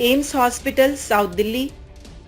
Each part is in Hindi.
AIIMS hospital, south Delhi.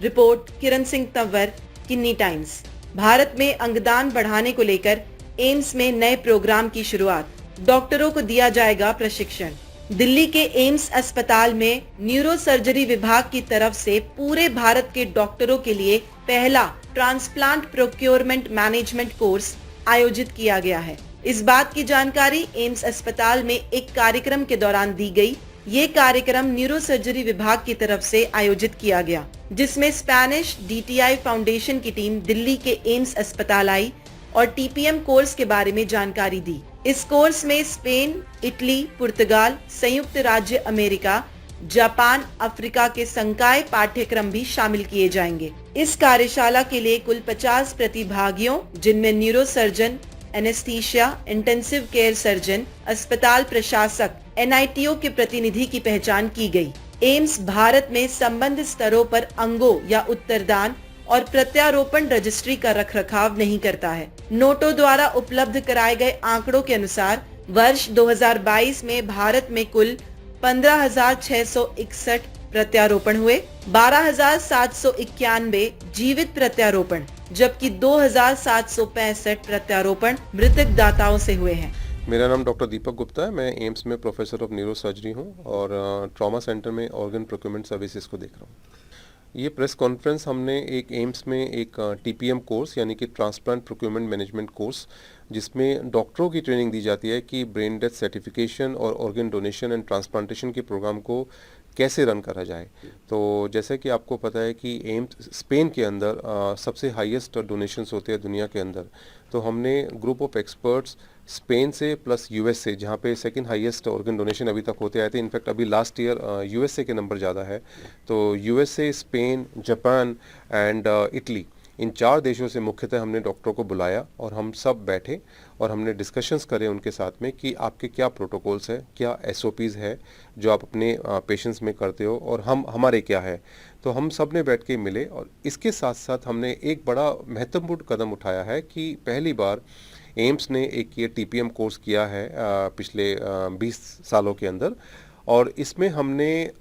Report Kiran Singh Tanwar, Kinni Times. Bharat में अंगदान बढ़ाने को लेकर एम्स में नए प्रोग्राम की शुरुआत, डॉक्टरों को दिया जाएगा प्रशिक्षण। दिल्ली के एम्स अस्पताल में न्यूरो सर्जरी विभाग की तरफ से पूरे भारत के डॉक्टरों के लिए पहला ट्रांसप्लांट प्रोक्योरमेंट मैनेजमेंट कोर्स आयोजित किया गया है। इस बात की जानकारी एम्स अस्पताल में एक कार्यक्रम के दौरान दी गई। ये कार्यक्रम न्यूरो सर्जरी विभाग की तरफ से आयोजित किया गया, जिसमें स्पेनिश DTI फाउंडेशन की टीम दिल्ली के एम्स अस्पताल आई और TPM कोर्स के बारे में जानकारी दी। इस कोर्स में स्पेन, इटली, पुर्तगाल, संयुक्त राज्य अमेरिका, जापान, अफ्रीका के संकाय पाठ्यक्रम भी शामिल किए जाएंगे। इस कार्यशाला के लिए कुल 50 प्रतिभागियों, जिनमें neuro surgeon, anaesthesia, intensive care surgeon, अस्पताल प्रशासक, NITO के प्रतिनिधि की पहचान की गई। एम्स भारत में संबंध स्तरों पर अंगों या उत्तरदान और प्रत्यारोपण रजिस्ट्री का रखरखाव नहीं करता है। नोटो द्वारा उपलब्ध कराए गए आंकड़ों के अनुसार वर्ष 2022 में भारत में कुल 15,661 प्रत्यारोपण हुए, 12,791 जीवित प्रत्यारोपण, जबकि 2,765 प्रत्यारोपण मृतक दाताओं से हुए हैं। मेरा नाम डॉक्टर दीपक गुप्ता है। मैं एम्स में प्रोफेसर ऑफ न्यूरो सर्जरी हूँ और ट्रॉमा सेंटर में ऑर्गन प्रोक्योरमेंट सर्विसेज को देख रहा हूँ। ये प्रेस कॉन्फ्रेंस हमने एक एम्स में एक TPM कोर्स यानी कि ट्रांसप्लांट प्रोक्योरमेंट मैनेजमेंट कोर्स, जिसमें डॉक्टरों की ट्रेनिंग दी जाती है कि ब्रेन डेथ सर्टिफिकेशन और ऑर्गन डोनेशन एंड ट्रांसप्लांटेशन के प्रोग्राम को कैसे रन करा जाए। तो जैसे कि आपको पता है कि एम्स स्पेन के अंदर सबसे हाईएस्ट डोनेशंस होते हैं दुनिया के अंदर। तो हमने ग्रुप ऑफ एक्सपर्ट्स स्पेन से प्लस US से, जहाँ पे सेकंड हाईएस्ट ऑर्गन डोनेशन अभी तक होते आए थे, इनफैक्ट अभी लास्ट ईयर USA के नंबर ज़्यादा है। तो USA, Spain, Japan and Italy, इन 4 देशों से मुख्यतः हमने डॉक्टरों को बुलाया और हम सब बैठे और हमने डिस्कशंस करे उनके साथ में कि आपके क्या प्रोटोकॉल्स है, क्या SOPs है जो आप अपने पेशेंट्स में करते हो और हमारे क्या है। तो हम सब ने बैठ के मिले और इसके साथ साथ हमने एक बड़ा महत्वपूर्ण कदम उठाया है कि पहली बार एम्स ने एक ये TPM कोर्स किया है पिछले 20 सालों के अंदर, और इसमें हमने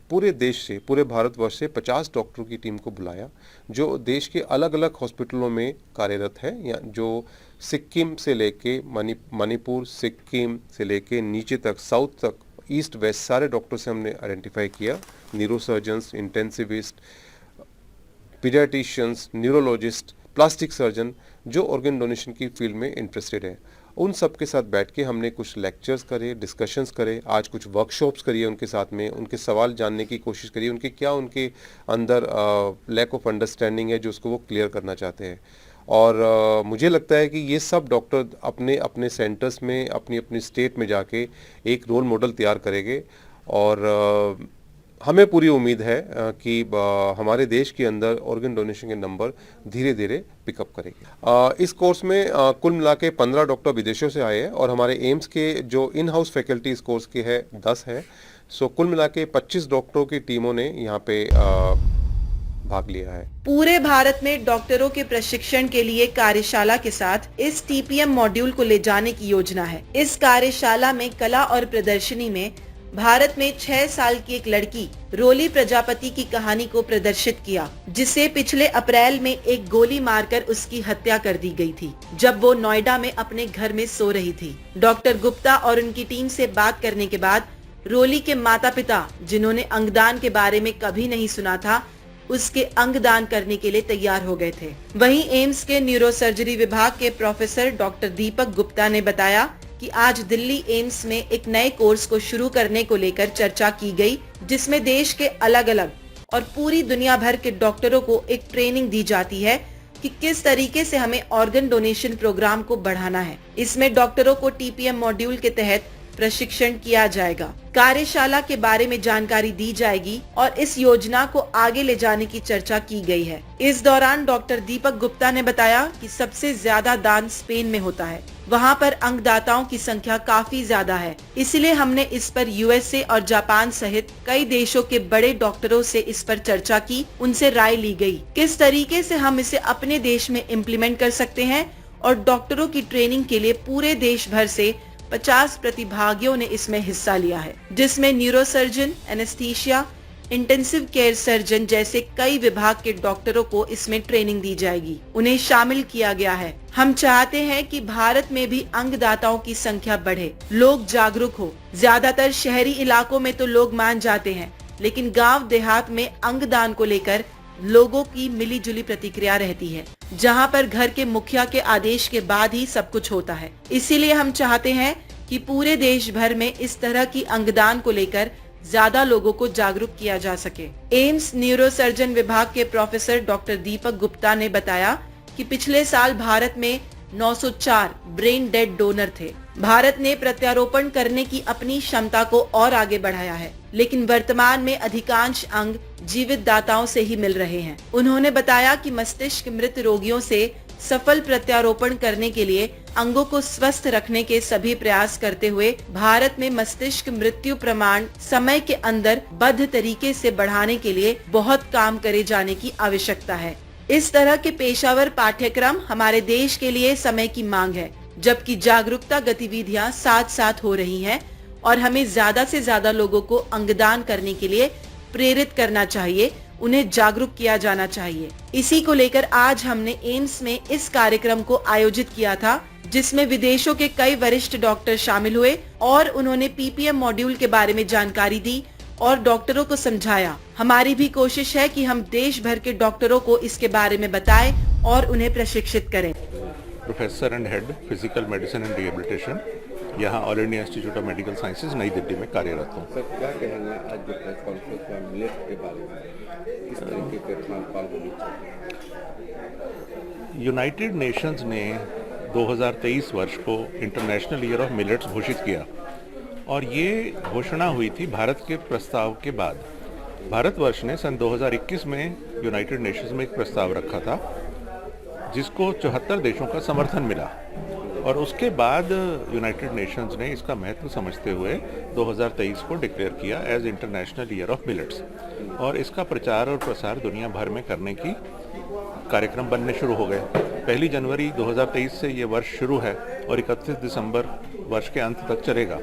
पूरे देश से, पूरे भारतवर्ष से 50 डॉक्टरों की टीम को बुलाया जो देश के अलग अलग हॉस्पिटलों में कार्यरत है, या जो सिक्किम से लेके मणिपुर, सिक्किम से लेके नीचे तक, साउथ तक, ईस्ट वेस्ट, सारे डॉक्टर से हमने आइडेंटिफाई किया। Neuro surgeons, intensivist, paediatricians, neurologist, plastic surgeon जो ऑर्गन डोनेशन की फील्ड में इंटरेस्टेड है, उन सब के साथ बैठ के हमने कुछ लेक्चर्स करे, डिस्कशंस करे, आज कुछ वर्कशॉप्स करिए उनके साथ में, उनके सवाल जानने की कोशिश करिए, उनके अंदर लैक ऑफ अंडरस्टैंडिंग है जो उसको वो क्लियर करना चाहते हैं। और मुझे लगता है कि ये सब डॉक्टर अपने अपने सेंटर्स में, अपनी अपनी स्टेट में जाके एक रोल मॉडल तैयार करेंगे और हमें पूरी उम्मीद है कि हमारे देश के अंदर ऑर्गन डोनेशन के नंबर धीरे धीरे पिकअप करेंगे। इस कोर्स में कुल मिला के 15 डॉक्टर विदेशों से आए हैं और हमारे एम्स के जो इन हाउस फैकल्टी इस कोर्स के है 10 है। सो कुल मिला के 25 डॉक्टरों की टीमों ने यहाँ पे भाग लिया है। पूरे भारत में डॉक्टरों के प्रशिक्षण के लिए कार्यशाला के साथ इस TPM मॉड्यूल को ले जाने की योजना है। इस कार्यशाला में कला और प्रदर्शनी में भारत में 6 साल की एक लड़की रोली प्रजापति की कहानी को प्रदर्शित किया, जिसे पिछले अप्रैल में एक गोली मारकर उसकी हत्या कर दी गई थी, जब वो नोएडा में अपने घर में सो रही थी। डॉक्टर गुप्ता और उनकी टीम से बात करने के बाद रोली के माता पिता, जिन्होंने अंगदान के बारे में कभी नहीं सुना था, उसके अंगदान करने के लिए तैयार हो गए थे। वहीं एम्स के न्यूरो सर्जरी विभाग के प्रोफेसर डॉक्टर दीपक गुप्ता ने बताया कि आज दिल्ली एम्स में एक नए कोर्स को शुरू करने को लेकर चर्चा की गई, जिसमें देश के अलग अलग और पूरी दुनिया भर के डॉक्टरों को एक ट्रेनिंग दी जाती है कि किस तरीके से हमें ऑर्गन डोनेशन प्रोग्राम को बढ़ाना है। इसमें डॉक्टरों को TPM मॉड्यूल के तहत प्रशिक्षण किया जाएगा, कार्यशाला के बारे में जानकारी दी जाएगी और इस योजना को आगे ले जाने की चर्चा की गई है। इस दौरान डॉक्टर दीपक गुप्ता ने बताया कि सबसे ज्यादा दान स्पेन में होता है, वहाँ पर अंगदाताओं की संख्या काफी ज्यादा है, इसलिए हमने इस पर USA और जापान सहित कई देशों के बड़े डॉक्टरों से इस पर चर्चा की, उनसे राय ली गई किस तरीके से हम इसे अपने देश में इम्प्लीमेंट कर सकते हैं, और डॉक्टरों की ट्रेनिंग के लिए पूरे देश भर से 50 प्रतिभागियों ने इसमें हिस्सा लिया है, जिसमें neurosurgeon, anaesthesia, intensive care surgeon जैसे कई विभाग के डॉक्टरों को इसमें ट्रेनिंग दी जाएगी। उन्हें शामिल किया गया है। हम चाहते हैं कि भारत में भी अंगदाताओं की संख्या बढ़े, लोग जागरूक हो। ज्यादातर शहरी इलाकों में तो लोग मान जाते हैं, लेकिन गांव देहात में अंगदान को लेकर लोगों की मिलीजुली प्रतिक्रिया रहती है, जहां पर घर के मुखिया के आदेश के बाद ही सब कुछ होता है। इसीलिए हम चाहते हैं कि पूरे देश भर में इस तरह की अंगदान को लेकर ज्यादा लोगों को जागरूक किया जा सके। एम्स न्यूरोसर्जन विभाग के प्रोफेसर डॉक्टर दीपक गुप्ता ने बताया कि पिछले साल भारत में 904 ब्रेन डेड डोनर थे। भारत ने प्रत्यारोपण करने की अपनी क्षमता को और आगे बढ़ाया है, लेकिन वर्तमान में अधिकांश अंग जीवित दाताओं से ही मिल रहे हैं। उन्होंने बताया कि मस्तिष्क मृत रोगियों से सफल प्रत्यारोपण करने के लिए अंगों को स्वस्थ रखने के सभी प्रयास करते हुए भारत में मस्तिष्क मृत्यु प्रमाण समय के अंदर बद्ध तरीके से बढ़ाने के लिए बहुत काम करे जाने की आवश्यकता है। इस तरह के पेशावर पाठ्यक्रम हमारे देश के लिए समय की मांग है, जबकि जागरूकता गतिविधियां साथ साथ हो रही हैं और हमें ज्यादा से ज्यादा लोगों को अंगदान करने के लिए प्रेरित करना चाहिए, उन्हें जागरूक किया जाना चाहिए। इसी को लेकर आज हमने एम्स में इस कार्यक्रम को आयोजित किया था, जिसमें विदेशों के कई वरिष्ठ डॉक्टर शामिल हुए और उन्होंने पीपीएम मॉड्यूल के बारे में जानकारी दी और डॉक्टरों को समझाया। हमारी भी कोशिश है कि हम देश भर के डॉक्टरों को इसके बारे में बताएं और उन्हें प्रशिक्षित करें। Professor and head physical medicine and rehabilitation, यहाँ all India institute of medical sciences नई दिल्ली में कार्यरत हूँ। सर, क्या कहेंगे आज जो प्रेस कॉन्फ्रेंस में मिलेट के बारे में, किस तरीके के खान-पान होनी चाहिए? यूनाइटेड नेशंस ने 2023 वर्ष को इंटरनेशनल ईयर ऑफ मिलेट्स घोषित किया और ये घोषणा हुई थी भारत के प्रस्ताव के बाद। भारतवर्ष ने सन 2021 में यूनाइटेड नेशंस में एक प्रस्ताव रखा था, जिसको 74 देशों का समर्थन मिला और उसके बाद यूनाइटेड नेशंस ने इसका महत्व समझते हुए 2023 को डिक्लेयर किया as international year of millets और इसका प्रचार और प्रसार दुनिया भर में करने की कार्यक्रम बनने शुरू हो गए। 1 जनवरी 2023 से ये वर्ष शुरू है और 31 दिसंबर वर्ष के अंत तक चलेगा।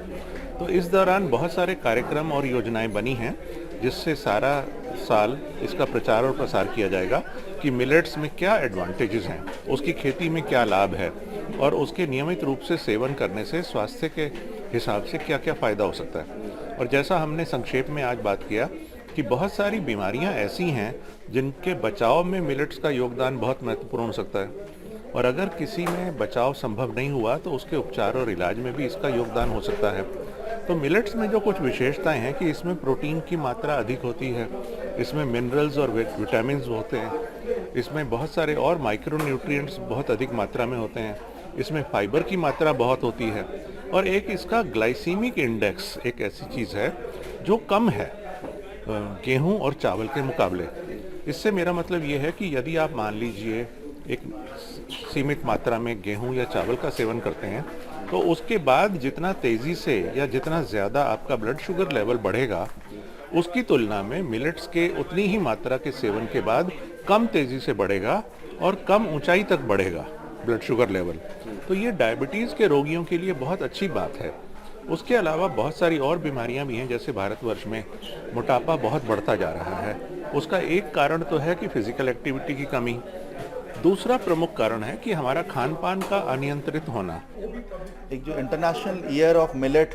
तो इस दौरान बहुत सारे कार्यक्रम और योजनाएं बनी हैं, जिससे सारा साल इसका प्रचार और प्रसार किया जाएगा कि मिलेट्स में क्या एडवांटेजेस हैं, उसकी खेती में क्या लाभ है और उसके नियमित रूप से सेवन करने से स्वास्थ्य के हिसाब से क्या क्या फ़ायदा हो सकता है। और जैसा हमने संक्षेप में आज बात किया कि बहुत सारी बीमारियां ऐसी हैं जिनके बचाव में मिलेट्स का योगदान बहुत महत्वपूर्ण हो सकता है और अगर किसी में बचाव संभव नहीं हुआ तो उसके उपचार और इलाज में भी इसका योगदान हो सकता है। तो मिलेट्स में जो कुछ विशेषताएं हैं कि इसमें प्रोटीन की मात्रा अधिक होती है, इसमें मिनरल्स और विटामिन्स होते हैं, इसमें बहुत सारे और माइक्रो न्यूट्रिएंट्स बहुत अधिक मात्रा में होते हैं, इसमें फाइबर की मात्रा बहुत होती है और एक इसका ग्लाइसीमिक इंडेक्स एक ऐसी चीज़ है जो कम है गेहूं और चावल के मुकाबले। इससे मेरा मतलब ये है कि यदि आप मान लीजिए एक सीमित मात्रा में गेहूं या चावल का सेवन करते हैं तो उसके बाद जितना तेज़ी से या जितना ज़्यादा आपका ब्लड शुगर लेवल बढ़ेगा, उसकी तुलना में मिलेट्स के उतनी ही मात्रा के सेवन के बाद कम तेज़ी से बढ़ेगा और कम ऊंचाई तक बढ़ेगा ब्लड शुगर लेवल। तो ये डायबिटीज़ के रोगियों के लिए बहुत अच्छी बात है। उसके अलावा बहुत सारी और बीमारियां भी हैं, जैसे भारतवर्ष में मोटापा बहुत बढ़ता जा रहा है। उसका एक कारण तो है कि फिजिकल एक्टिविटी की कमी, दूसरा प्रमुख कारण है कि हमारा खान पान का अनियंत्रित होना। एक जो international year of millet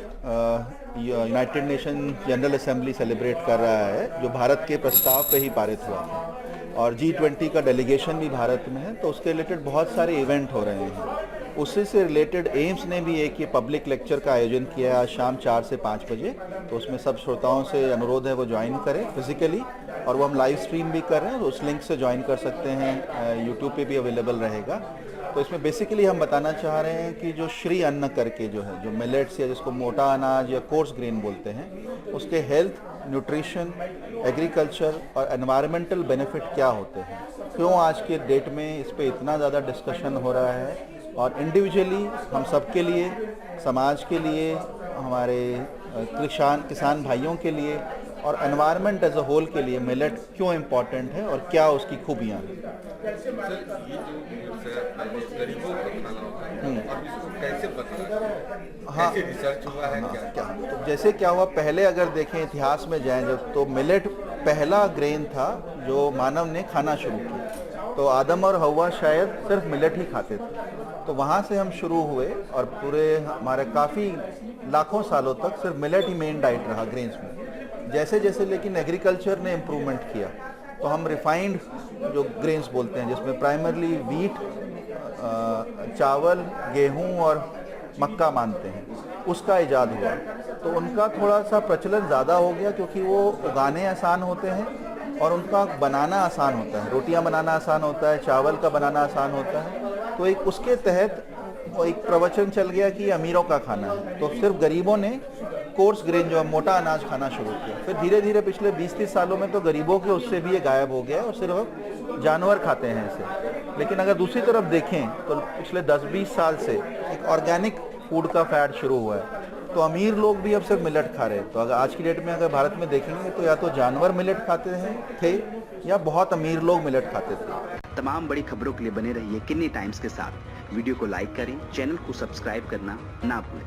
United nation general assembly celebrate कर रहा है, जो भारत के प्रस्ताव पे ही पारित हुआ है और G20 का डेलीगेशन भी भारत में है, तो उसके रिलेटेड बहुत सारे इवेंट हो रहे हैं। उसी से रिलेटेड एम्स ने भी एक ये पब्लिक लेक्चर का आयोजन किया है आज शाम 4 से 5 बजे। तो उसमें सब श्रोताओं से अनुरोध है वो ज्वाइन करें फिजिकली, और वो हम लाइव स्ट्रीम भी कर रहे हैं, तो उस लिंक से ज्वाइन कर सकते हैं, यूट्यूब पे भी अवेलेबल रहेगा। तो इसमें बेसिकली हम बताना चाह रहे हैं कि जो श्री अन्न करके जो है, जो मिलेट्स या जिसको मोटा अनाज या कोर्स ग्रेन बोलते हैं, उसके हेल्थ, न्यूट्रिशन, एग्रीकल्चर और एनवायरमेंटल बेनिफिट क्या होते हैं, क्यों आज के डेट में इस पे इतना ज़्यादा डिस्कशन हो रहा है, और इंडिविजुअली हम सब के लिए, समाज के लिए, हमारे किसान भाइयों के लिए और एनवायरनमेंट एज अ होल के लिए मिलेट क्यों इम्पोर्टेंट है और क्या उसकी खूबियाँ हैं। हाँ, रिसर्च हुआ है क्या? तो जैसे क्या हुआ, पहले अगर देखें इतिहास में जाएं जब, तो मिलेट पहला ग्रेन था जो मानव ने खाना शुरू किया। तो आदम और हवा शायद सिर्फ मिलेट ही खाते थे, तो वहाँ से हम शुरू हुए और पूरे हमारे काफ़ी लाखों सालों तक सिर्फ मिलेट ही मेन डाइट रहा ग्रेन्स में। जैसे जैसे लेकिन एग्रीकल्चर ने इम्प्रूवमेंट किया तो हम रिफाइंड जो ग्रेन्स बोलते हैं, जिसमें प्राइमरली वीट, चावल, गेहूं और मक्का मानते हैं, उसका इजाद हुआ। तो उनका थोड़ा सा प्रचलन ज़्यादा हो गया क्योंकि वो उगाने आसान होते हैं और उनका बनाना आसान होता है। रोटियां बनाना आसान होता है, चावल का बनाना आसान होता है। तो एक उसके तहत एक प्रवचन चल गया कि अमीरों का खाना है, तो सिर्फ गरीबों ने कोर्स ग्रेन जो मोटा अनाज खाना शुरू किया। फिर धीरे धीरे पिछले 20-30 सालों में तो गरीबों के उससे भी ये गायब हो गया और सिर्फ जानवर खाते हैं इसे। लेकिन अगर दूसरी तरफ देखें तो पिछले 10-20 साल से एक ऑर्गेनिक फूड का फैड शुरू हुआ है, तो अमीर लोग भी अब सिर्फ मिलेट खा रहे हैं। तो अगर आज की डेट में अगर भारत में देखेंगे तो या तो जानवर मिलेट खाते थे या बहुत अमीर लोग मिलेट खाते थे। तमाम बड़ी खबरों के लिए बने रहिए किन्नी टाइम्स के साथ। वीडियो को लाइक करें, चैनल को सब्सक्राइब करना ना भूलें।